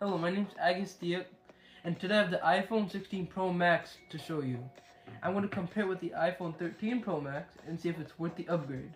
Hello, my name is Agustia, and today I have the iPhone 16 Pro Max to show you. I'm going to compare it with the iPhone 13 Pro Max and see if it's worth the upgrade.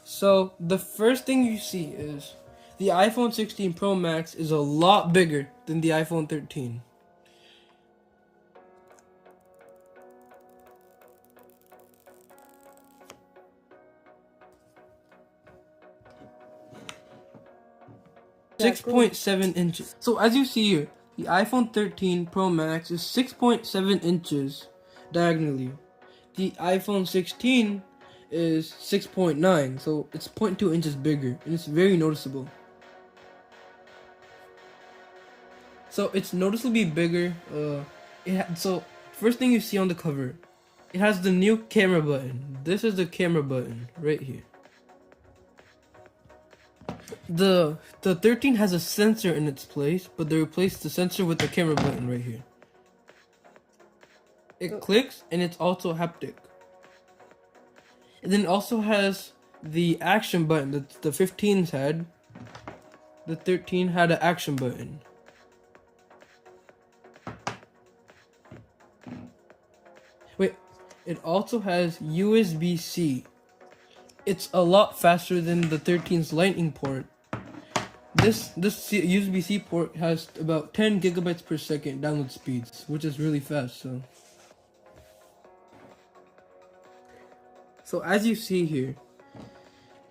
So the first thing you see is the iPhone 16 Pro Max is a lot bigger than the iPhone 13. Yeah, 6.7 inches. So as you see here, the iPhone 13 Pro Max is 6.7 inches diagonally. The iPhone 16 is 6.9, so it's 0.2 inches bigger, and it's very noticeable. So it's noticeably bigger. So first thing you see on the cover, it has the new camera button. This is the camera button right here. The 13 has a sensor in its place, but they replaced the sensor with the camera button right here. It clicks, and it's also haptic. And then it also has the action button that the 15s had. The 13 had an action button. Wait, it also has USB-C. It's a lot faster than the 13's lightning port. This USB-C port has about 10 gigabytes per second download speeds, which is really fast. So as you see here,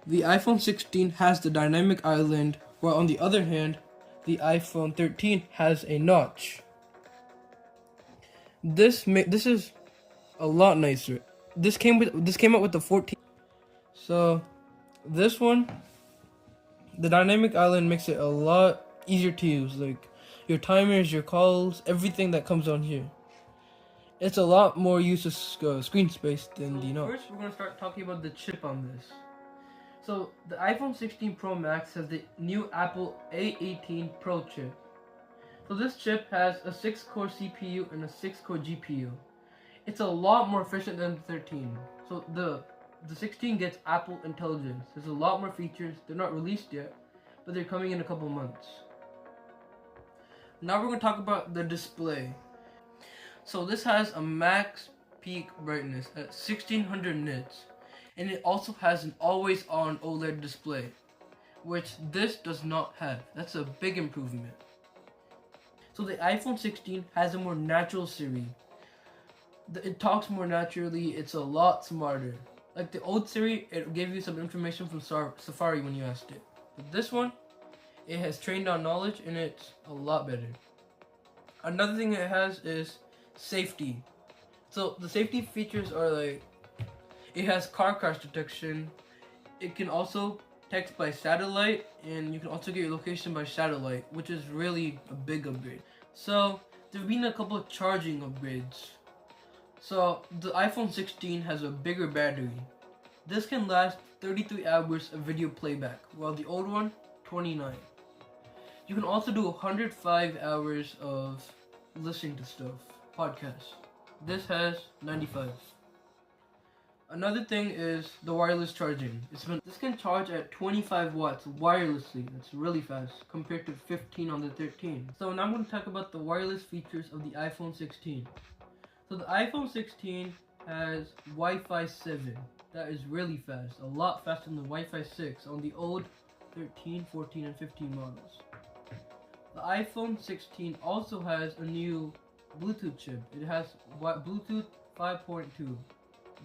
the iPhone 16 has the dynamic island, while on the other hand, the iPhone 13 has a notch. This is a lot nicer. This came out with the 14. So this one, the dynamic island makes it a lot easier to use. Like your timers, your calls, everything that comes on here. It's a lot more use of screen space than the notch. First, we're gonna start talking about the chip on this. So the iPhone 16 Pro Max has the new Apple A18 Pro chip. So this chip has a 6-core CPU and a 6-core GPU. It's a lot more efficient than the 13. So the 16 gets Apple Intelligence. There's a lot more features. They're not released yet, but they're coming in a couple months. Now we're going to talk about the display. So this has a max peak brightness at 1600 nits, and it also has an always-on OLED display, which this does not have. That's a big improvement. So the iPhone 16 has a more natural Siri. It talks more naturally. It's a lot smarter. Like the old Siri, it gave you some information from Safari when you asked it. But this one, it has trained on knowledge, and it's a lot better. Another thing it has is safety. So the safety features are like, it has car crash detection. It can also text by satellite, and you can also get your location by satellite, which is really a big upgrade. So there have been a couple of charging upgrades. So the iPhone 16 has a bigger battery. This can last 33 hours of video playback, while the old one, 29. You can also do 105 hours of listening to stuff, podcasts. This has 95. Another thing is the wireless charging. This can charge at 25 watts wirelessly. That's really fast compared to 15 on the 13. So now I'm going to talk about the wireless features of the iPhone 16. So the iPhone 16 has Wi-Fi 7. That is really fast. A lot faster than the Wi-Fi 6 on the old 13, 14, and 15 models. The iPhone 16 also has a new Bluetooth chip. It has Bluetooth 5.2,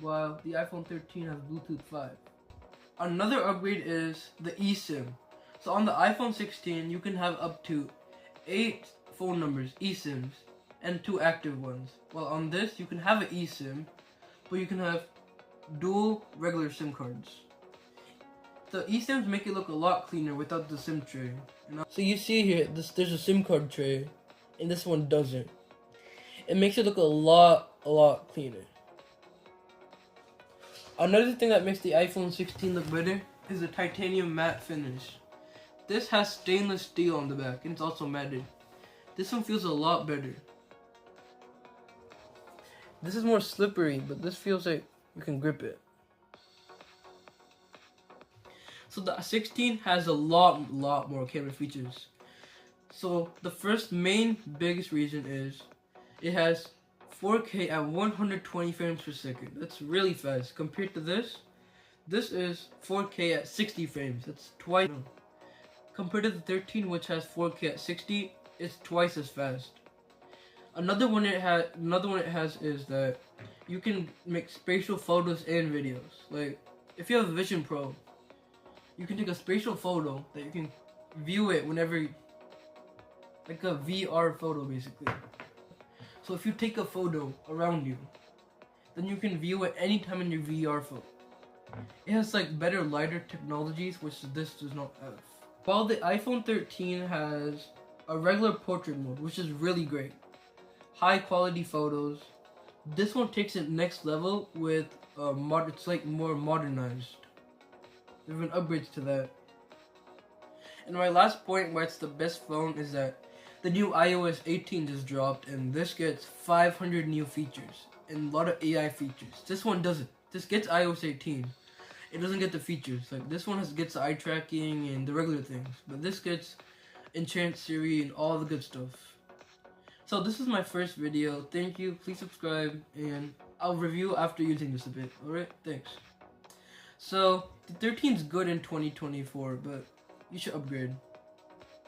while the iPhone 13 has Bluetooth 5. Another upgrade is the eSIM. So on the iPhone 16, you can have up to 8 phone numbers, eSIMs, and 2 active ones. While on this, you can have an eSIM, but you can have dual regular SIM cards. The eSIMs make it look a lot cleaner without the SIM tray. So you see here, there's a SIM card tray, and this one doesn't. It makes it look a lot cleaner. Another thing that makes the iPhone 16 look better is the titanium matte finish. This has stainless steel on the back and it's also matted. This one feels a lot better. This is more slippery, but this feels like you can grip it. So the 16 has a lot more camera features. So the first main biggest reason is it has 4K at 120 frames per second. That's really fast. Compared to this is 4K at 60 frames. That's twice. No. Compared to the 13, which has 4K at 60, it's twice as fast. Another one it has is that you can make spatial photos and videos. Like if you have a Vision Pro, you can take a spatial photo that you can view it whenever, like a VR photo basically. So if you take a photo around you, then you can view it anytime in your VR phone. It has like better lighter technologies, which this does not have. While the iPhone 13 has a regular portrait mode, which is really great, high quality photos, this one takes it next level with it's like more modernized. There have been upgrades to that. And my last point why it's the best phone is that the new iOS 18 just dropped, and this gets 500 new features and a lot of AI features. This one doesn't. This gets iOS 18. It doesn't get the features. Like this one gets eye tracking and the regular things, but this gets Enchant Siri and all the good stuff. So this is my first video. Thank you. Please subscribe, and I'll review after using this a bit. Alright, thanks. So the 13 is good in 2024, but you should upgrade.